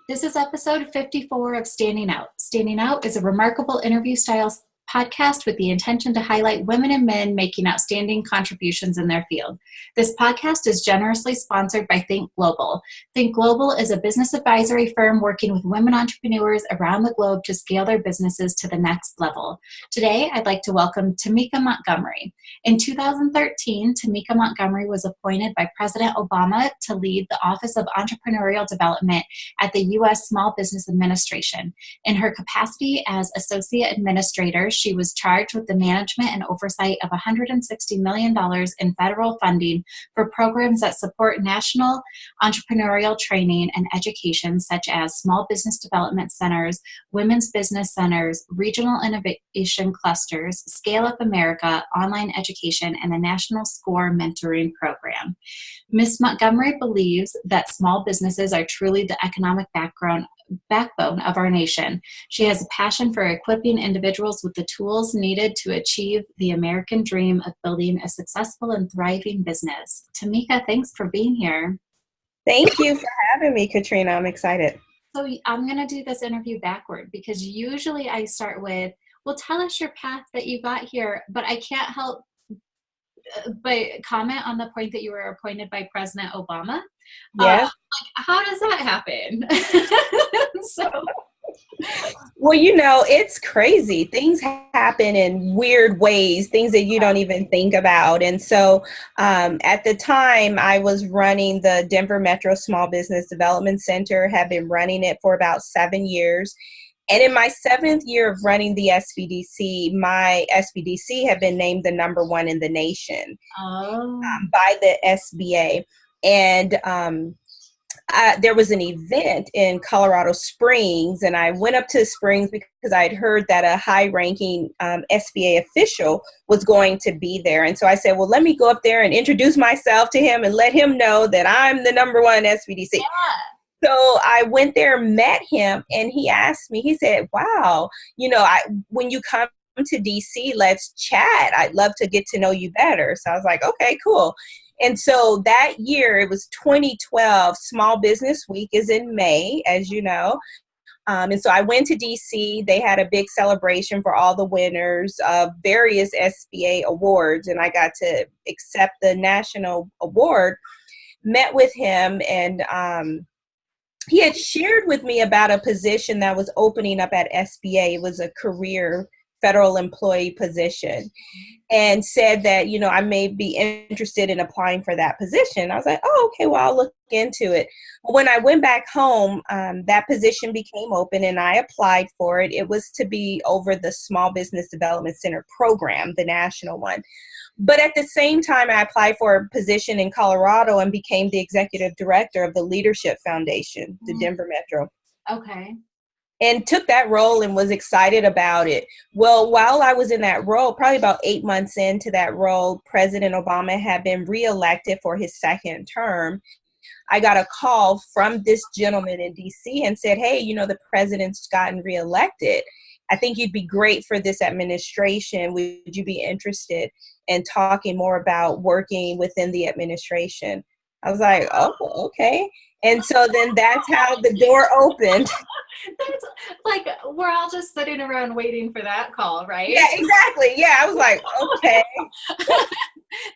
This is episode 54 of Standing Out. Standing Out is a remarkable interview style podcast with the intention to highlight women and men making outstanding contributions in their field. This podcast is generously sponsored by Think Global. Think Global is a business advisory firm working with women entrepreneurs around the globe to scale their businesses to the next level. Today, I'd like to welcome Tameka Montgomery. In 2013, Tameka Montgomery was appointed by President Obama to lead the Office of Entrepreneurial Development at the U.S. Small Business Administration. In her capacity as Associate Administrator, she was charged with the management and oversight of $160 million in federal funding for programs that support national entrepreneurial training and education, such as small business development centers, women's business centers, regional innovation clusters, ScaleUp America, online education, and the National SCORE mentoring program. Ms. Montgomery believes that small businesses are truly the economic backbone of our nation. She has a passion for equipping individuals with the tools needed to achieve the American dream of building a successful and thriving business. Tameka, thanks for being here. Thank you for having me, Katrina. I'm excited. So I'm going to do this interview backward because usually I start with, well, tell us your path that you got here, but I can't help but comment on the point that you were appointed by President Obama. Yes. How does that happen? Well, it's crazy. Things happen in weird ways, things that you don't even think about. And so at the time, I was running the Denver Metro Small Business Development Center, had been running it for about 7 years. And in my 7th year of running the SBDC, my SBDC had been named the #1 in the nation by the SBA. And there was an event in Colorado Springs, and I went up to Springs because I'd heard that a high-ranking SBA official was going to be there. And so I said, well, let me go up there and introduce myself to him and let him know that I'm the #1 SBDC. Yeah. So I went there, met him, and he asked me, he said, wow, when you come to DC, let's chat. I'd love to get to know you better. So I was like, okay, cool. And so that year, it was 2012, Small Business Week is in May, as you know. And so I went to DC. They had a big celebration for all the winners of various SBA awards, and I got to accept the national award, met with him, and he had shared with me about a position that was opening up at SBA. It was a career federal employee position, and said that, I may be interested in applying for that position. I was like, oh, okay, well, I'll look into it. When I went back home, that position became open and I applied for it. It was to be over the Small Business Development Center program, the national one. But at the same time, I applied for a position in Colorado and became the executive director of the Leadership Foundation, the Denver Metro. Okay. And took that role and was excited about it. Well, while I was in that role, probably about 8 months into that role, President Obama had been reelected for his 2nd term. I got a call from this gentleman in DC and said, hey, the president's gotten reelected. I think you'd be great for this administration. Would you be interested in talking more about working within the administration? I was like, oh, okay. And so then that's how the door opened. That's like, we're all just sitting around waiting for that call, right? Yeah, exactly. Yeah, I was like, okay.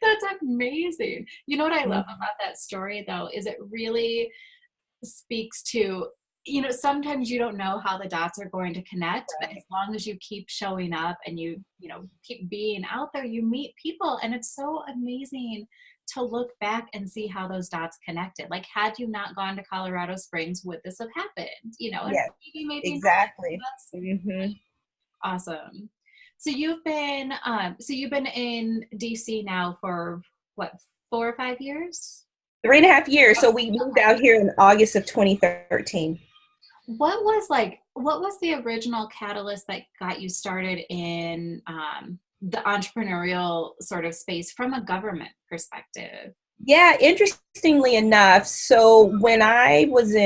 That's amazing. You know what I love about that story, though, is it really speaks to, sometimes you don't know how the dots are going to connect, right. But as long as you keep showing up and you keep being out there, you meet people. And it's so amazing to look back and see how those dots connected. Like, had you not gone to Colorado Springs, would this have happened? And yes, maybe exactly. That's awesome. So you've been in DC now for what, 4 or 5 years? 3.5 years. So we moved out here in August of 2013. What was the original catalyst that got you started in the entrepreneurial sort of space from a government perspective? Yeah, interestingly enough, so when I was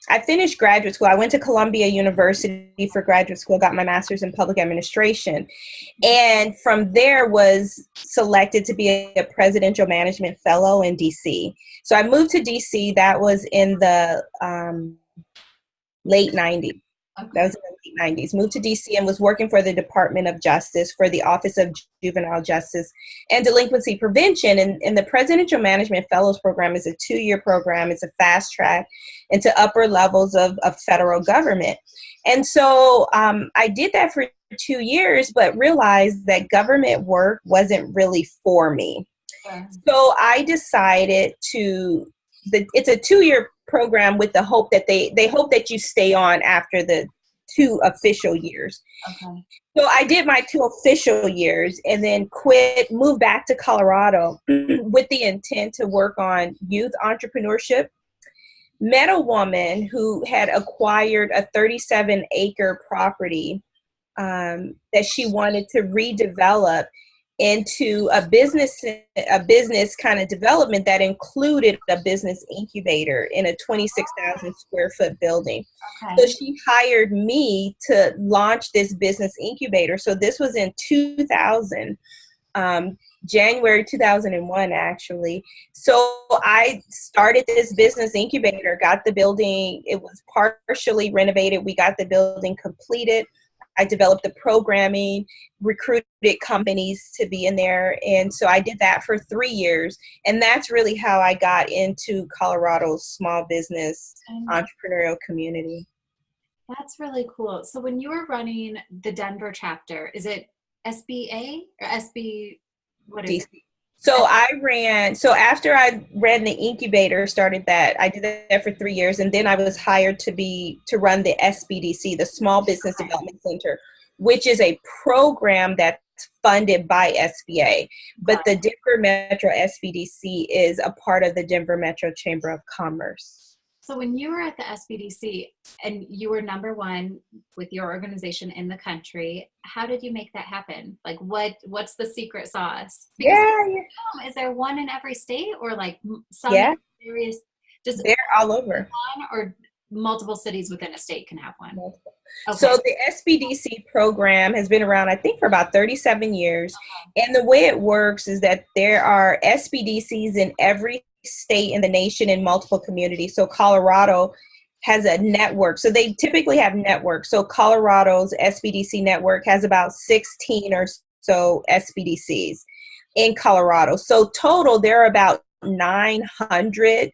I finished graduate school. I went to Columbia University for graduate school, got my master's in public administration, and from there was selected to be a presidential management fellow in DC. So I moved to DC. That was in the late 90s. Okay. That was in the late 90s. Moved to DC and was working for the Department of Justice, for the Office of Juvenile Justice and Delinquency Prevention. And the Presidential Management Fellows Program is a 2-year program. It's a fast track into upper levels of federal government. And so I did that for 2 years, but realized that government work wasn't really for me. Sure. So I decided it's a 2-year program with the hope that they hope that you stay on after the 2 official years. Okay. So I did my 2 official years and then moved back to Colorado with the intent to work on youth entrepreneurship. Met a woman who had acquired a 37-acre property that she wanted to redevelop into a business kind of development that included a business incubator in a 26,000 square foot building. Okay. So she hired me to launch this business incubator. So this was in 2000, January 2001, actually. So I started this business incubator, got the building. It was partially renovated. We got the building completed. I developed the programming, recruited companies to be in there. And so I did that for 3 years. And that's really how I got into Colorado's small business entrepreneurial community. That's really cool. So when you were running the Denver chapter, is it SBA or SB? What is DC. it? So after I ran the incubator, started that, I did that for 3 years. And then I was hired to run the SBDC, the Small Business Development Center, which is a program that's funded by SBA. But the Denver Metro SBDC is a part of the Denver Metro Chamber of Commerce. So when you were at the SBDC and you were number 1 with your organization in the country, how did you make that happen? Like what's the secret sauce? Because is there one in every state or like some various? They're all over. One or multiple cities within a state can have one? Multiple. Okay. So the SBDC program has been around, I think, for about 37 years. Okay. And the way it works is that there are SBDCs in every state in the nation in multiple communities. So Colorado has a network. So they typically have networks. So Colorado's SBDC network has about 16 or so SBDCs in Colorado. So total, there are about 900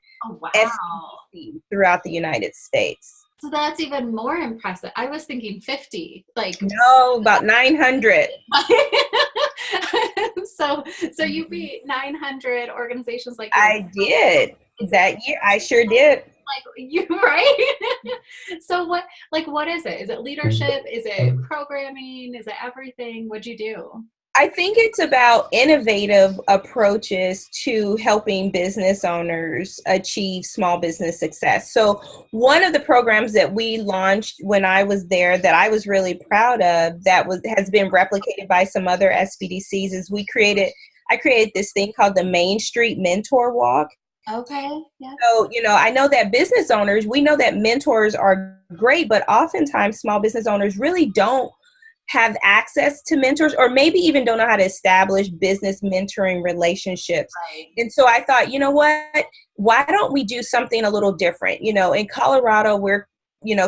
SBDCs throughout the United States. So that's even more impressive. I was thinking 50. No, about 900. So you beat 900 organizations like I did that year. I sure did. Like you, right? So what is it? Is it leadership? Is it programming? Is it everything? What'd you do? I think it's about innovative approaches to helping business owners achieve small business success. So one of the programs that we launched when I was there that I was really proud of has been replicated by some other SBDCs is I created this thing called the Main Street Mentor Walk. Okay. Yeah. So, I know that business owners, we know that mentors are great, but oftentimes small business owners really don't have access to mentors or maybe even don't know how to establish business mentoring relationships. Right. And so I thought, you know what, why don't we do something a little different? In Colorado, we're,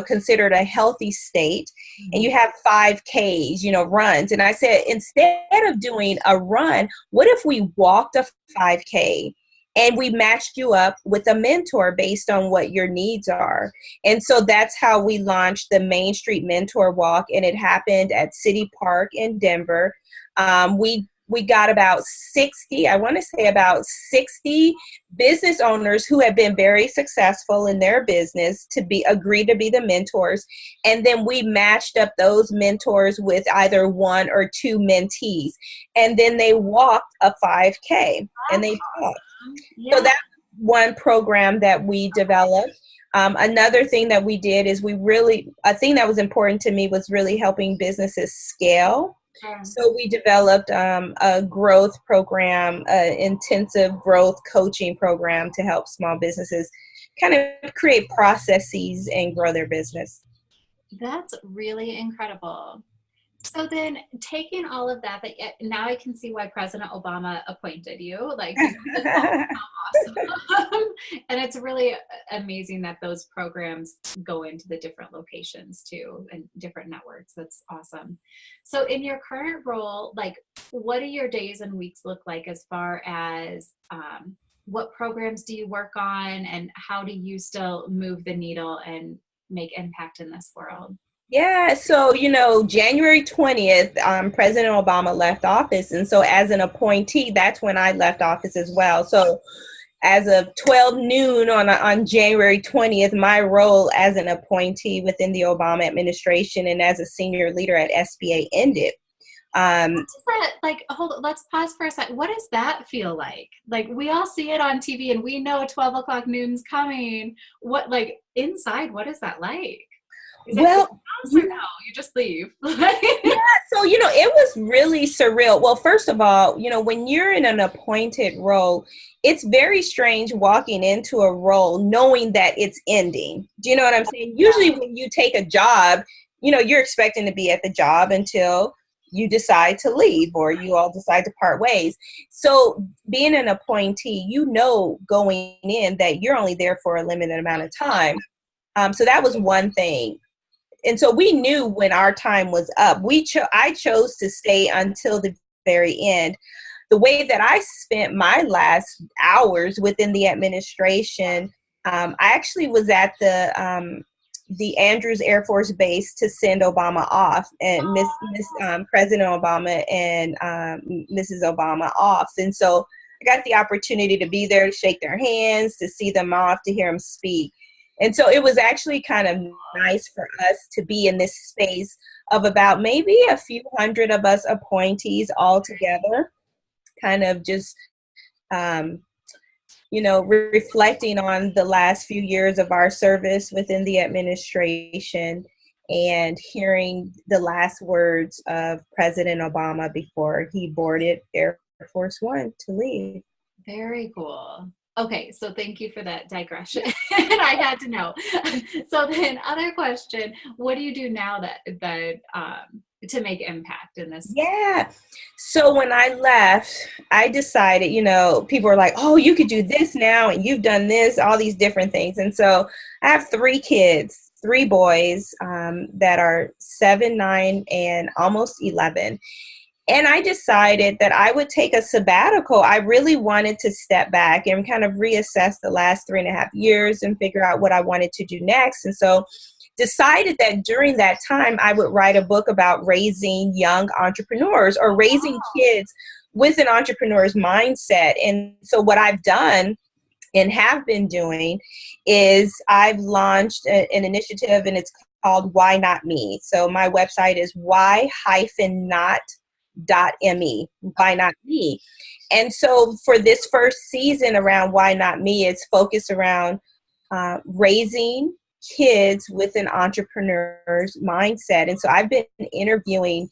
considered a healthy state and you have 5Ks, runs. And I said, instead of doing a run, what if we walked a 5K? And we matched you up with a mentor based on what your needs are. And so that's how we launched the Main Street Mentor Walk. And it happened at City Park in Denver. We got about 60 business owners who have been very successful in their business to agree to be the mentors. And then we matched up those mentors with either 1 or 2 mentees. And then they walked a 5K and they talked. Yeah. So that's one program that we developed. Another thing that we did is a thing that was important to me was really helping businesses scale. So we developed a growth program, an intensive growth coaching program to help small businesses kind of create processes and grow their business. That's really incredible. So then taking all of that, now I can see why President Obama appointed you, like, because that was awesome. And it's really amazing that those programs go into the different locations too and different networks. That's awesome. So in your current role, like, what do your days and weeks look like as far as what programs do you work on, and how do you still move the needle and make impact in this world? Yeah, so, January 20th, President Obama left office. And so as an appointee, that's when I left office as well. So as of 12 noon on January 20th, my role as an appointee within the Obama administration and as a senior leader at SBA ended. What does that, like, hold on, let's pause for a second. What does that feel like? Like, we all see it on TV and we know 12 o'clock noon's coming. What, like, inside, what is that like? Is Well, it or no? You just leave. yeah, so, it was really surreal. Well, first of all, when you're in an appointed role, it's very strange walking into a role knowing that it's ending. Do you know what I'm saying? Usually when you take a job, you're expecting to be at the job until you decide to leave or you all decide to part ways. So being an appointee, going in that you're only there for a limited amount of time. So that was one thing. And so we knew when our time was up. I chose to stay until the very end. The way that I spent my last hours within the administration, I actually was at the Andrews Air Force Base to send Obama off, and President Obama and Mrs. Obama off. And so I got the opportunity to be there to shake their hands, to see them off, to hear them speak. And so it was actually kind of nice for us to be in this space of about maybe a few hundred of us appointees all together, kind of just, reflecting on the last few years of our service within the administration and hearing the last words of President Obama before he boarded Air Force One to leave. Very cool. Okay, so thank you for that digression. I had to know. So then, other question: what do you do now that to make impact in this? Yeah. So when I left, I decided, people were like, "Oh, you could do this now, and you've done this, all these different things." And so I have 3 kids, 3 boys that are 7, 9, and almost 11. And I decided that I would take a sabbatical. I really wanted to step back and kind of reassess the last 3.5 years and figure out what I wanted to do next. And so decided that during that time, I would write a book about raising young entrepreneurs or raising kids with an entrepreneur's mindset. And so what I've done and have been doing is I've launched an initiative, and it's called Why Not Me. So my website is why-not.me, Why Not Me. And so for this first season around Why Not Me, it's focused around raising kids with an entrepreneur's mindset. And so I've been interviewing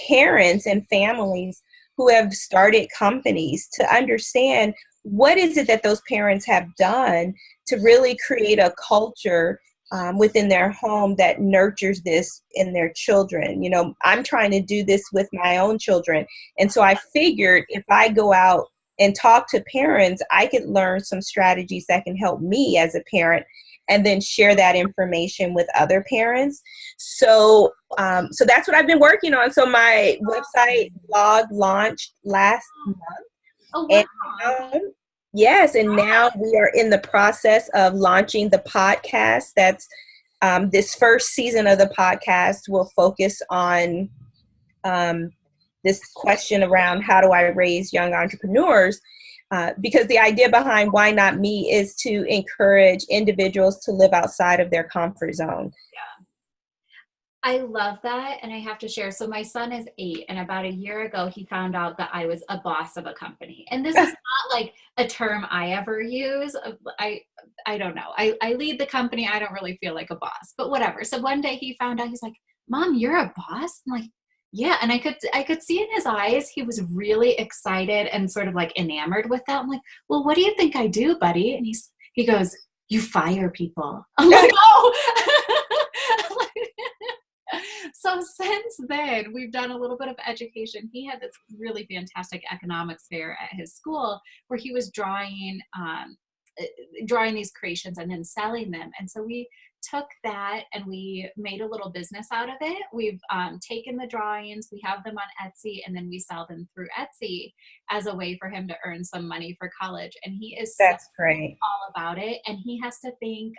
parents and families who have started companies to understand what is it that those parents have done to really create a culture within their home that nurtures this in their children. I'm trying to do this with my own children. And so I figured if I go out and talk to parents, I could learn some strategies that can help me as a parent and then share that information with other parents. So that's what I've been working on. So my website blog launched last month. Oh, wow. And yes, and now we are in the process of launching the podcast. That's this first season of the podcast will focus on this question around how do I raise young entrepreneurs? Because the idea behind Why Not Me is to encourage individuals to live outside of their comfort zone. Yeah. I love that. And I have to share. So my son is 8, and about a year ago, he found out that I was a boss of a company. And this is not like a term I ever use. I don't know. I lead the company. I don't really feel like a boss, but whatever. So one day he found out, he's like, "Mom, you're a boss?" I'm like, "Yeah." And I could see in his eyes, he was really excited and sort of like enamored with that. I'm like, "Well, what do you think I do, buddy?" And he goes, "You fire people." I'm like, "Oh." So since then, we've done a little bit of education. He had this really fantastic economics fair at his school where he was drawing these creations and then selling them. And so we took that and we made a little business out of it. We've taken the drawings, we have them on Etsy, and then we sell them through Etsy as a way for him to earn some money for college. And he is That's great. all about it. And he has to think,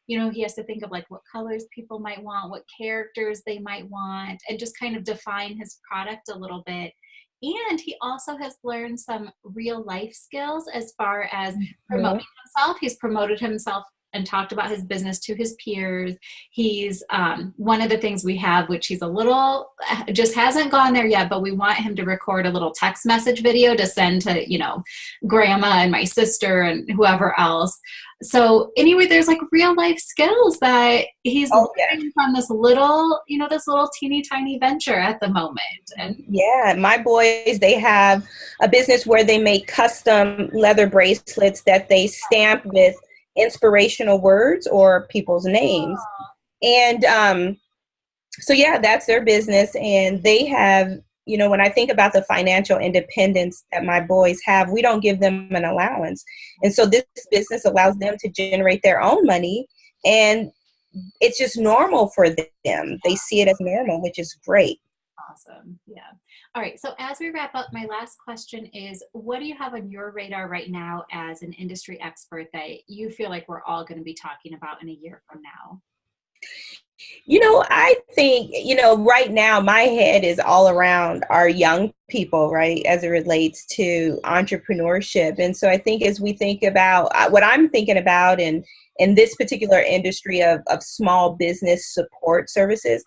he has to think of like what colors people might want, what characters they might want, and just kind of define his product a little bit. And he also has learned some real life skills as far as promoting himself. He's promoted himself and talked about his business to his peers. He's one of the things we have, which he's just hasn't gone there yet, but we want him to record a little text message video to send to, grandma and my sister and whoever else. So anyway, there's like real life skills that he's learning from this little teeny tiny venture at the moment. And yeah, my boys, they have a business where they make custom leather bracelets that they stamp with inspirational words or people's names. And so yeah, that's their business. And they have, when I think about the financial independence that my boys have, we don't give them an allowance. And so this business allows them to generate their own money, and it's just normal for them. They see it as normal, which is great. Awesome. Yeah. All right. So as we wrap up, my last question is, what do you have on your radar right now as an industry expert that you feel like we're all going to be talking about in a year from now? I think, right now my head is all around our young people, right, as it relates to entrepreneurship. And so I think as we think about what I'm thinking about in this particular industry of small business support services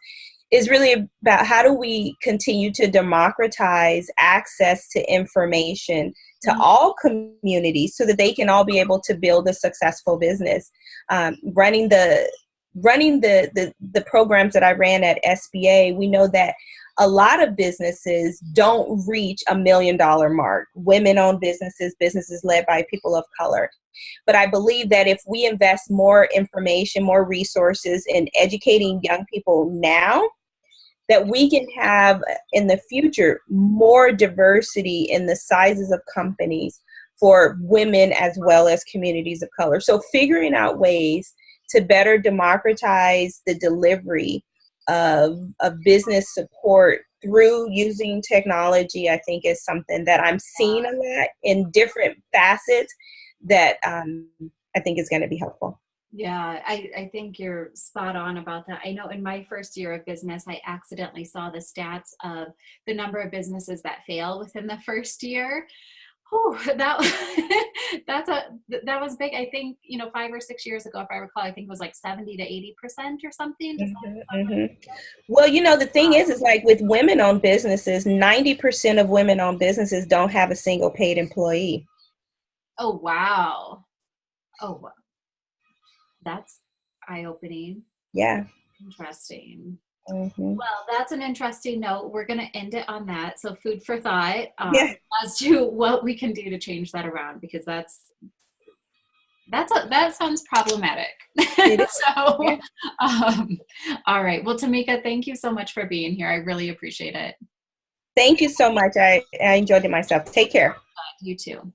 is really about how do we continue to democratize access to information to all communities so that they can all be able to build a successful business. Running the programs that I ran at SBA, we know that a lot of businesses don't reach $1 million mark. Women-owned businesses led by people of color. But I believe that if we invest more information, more resources in educating young people now, that we can have in the future more diversity in the sizes of companies for women as well as communities of color. So figuring out ways to better democratize the delivery of business support through using technology, I think is something that I'm seeing a lot in different facets that I think is going to be helpful. Yeah, I think you're spot on about that. I know in my first year of business, I accidentally saw the stats of the number of businesses that fail within the first year. Oh, that was big. I think, 5 or 6 years ago, if I recall, I think it was like 70 to 80% or something. Well, the thing is like with women-owned businesses, 90% of women-owned businesses don't have a single paid employee. Oh, wow. Oh, wow. That's eye-opening. Yeah. Interesting. Well, that's an interesting note. We're going to end it on that. So food for thought as to what we can do to change that around, because that sounds problematic. So, all right. Well, Tameka, thank you so much for being here. I really appreciate it. Thank you so much. I enjoyed it myself. Take care. You too.